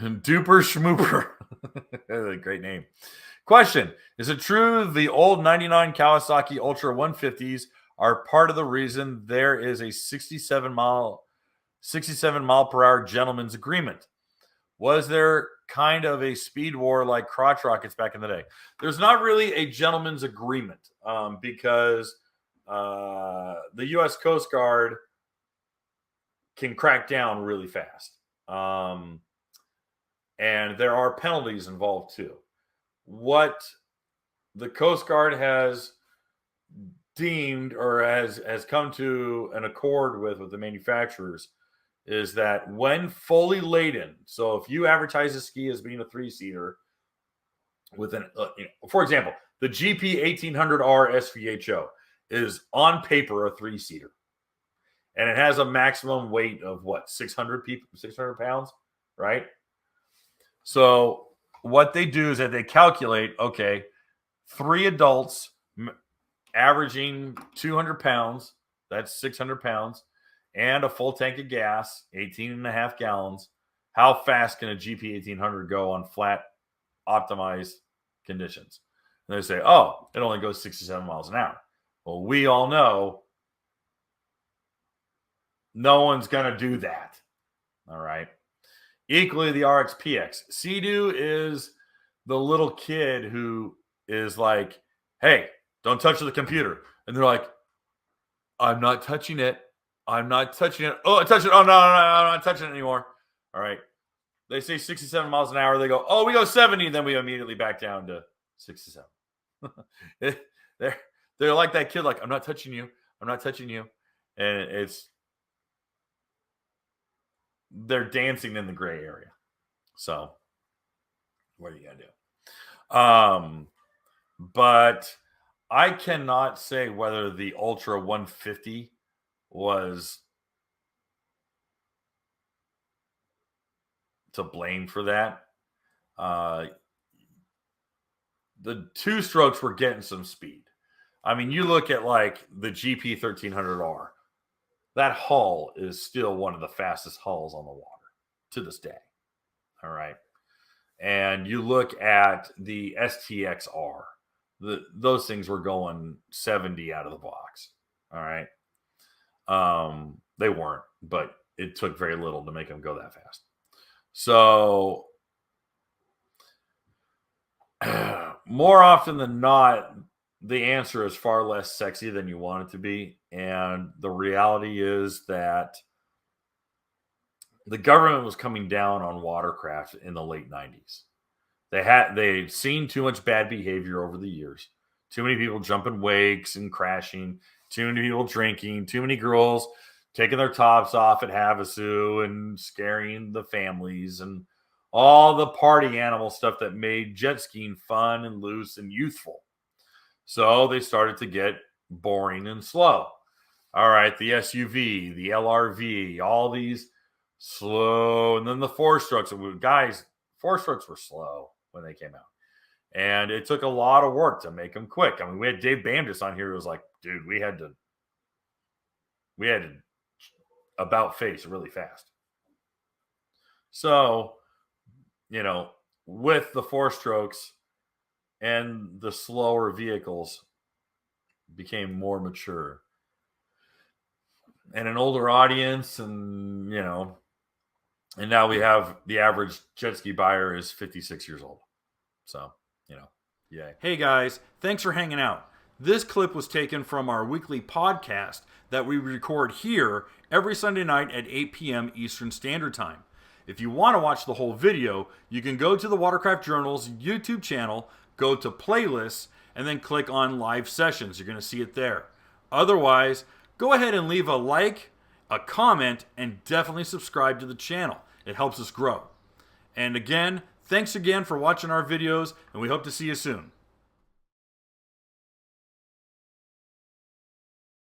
Duper Schmooper. Great name. Question: is it true the old 99 Kawasaki Ultra 150s are part of the reason there is a 67 mile per hour gentleman's agreement? Was there kind of a speed war like crotch rockets back in the day? There's not really a gentleman's agreement because the U.S. Coast Guard can crack down really fast. And there are penalties involved too. What the Coast Guard has deemed or has come to an accord with the manufacturers is that when fully laden, so if you advertise a ski as being a three-seater with an, for example, the GP 1800R SVHO is on paper a three-seater, and it has a maximum weight of what, 600 pounds, right? So what they do is that they calculate, okay, 3 adults averaging 200 pounds, that's 600 pounds, and a full tank of gas, 18.5 gallons. How fast can a GP 1800 go on flat, optimized conditions? And they say, oh, it only goes 67 miles an hour. Well, we all know no one's going to do that. All right. Equally, the RX-PX. Sea-Doo is the little kid who is like, hey, don't touch the computer. And they're like, I'm not touching it. I'm not touching it. Oh, I touched it. Oh, no, I'm not touching it anymore. All right. They say 67 miles an hour. They go, oh, we go 70. Then we immediately back down to 67. They're like that kid, like, I'm not touching you. I'm not touching you. And they're dancing in the gray area. So what are you going to do? But I cannot say whether the Ultra 150 was to blame for that. The two strokes were getting some speed. I mean, you look at like the GP 1300R, that hull is still one of the fastest hulls on the water to this day. All right. And you look at the STXR, those things were going 70 out of the box. All right. They weren't, but it took very little to make them go that fast. So more often than not, the answer is far less sexy than you want it to be. And the reality is that the government was coming down on watercraft in the late 90s. They'd seen too much bad behavior over the years. Too many people jumping wakes and crashing. Too many people drinking. Too many girls taking their tops off at Havasu and scaring the families and all the party animal stuff that made jet skiing fun and loose and youthful. So they started to get boring and slow. All right, the SUV, the LRV, all these slow, and then the four strokes. Guys, four strokes were slow when they came out. And it took a lot of work to make them quick. I mean, we had Dave Bamdis on here who was like, dude, we had to about face really fast. So, with the four strokes and the slower vehicles became more mature and an older audience, and and now we have the average jet ski buyer is 56 years old. So, yay. Hey guys, thanks for hanging out. This clip was taken from our weekly podcast that we record here every Sunday night at 8 p.m. Eastern Standard Time. If you want to watch the whole video, you can go to the Watercraft Journal's YouTube channel, go to playlists, and then click on live sessions. You're going to see it there. Otherwise, go ahead and leave a like, a comment, and definitely subscribe to the channel. It helps us grow. And again, thanks again for watching our videos, and we hope to see you soon.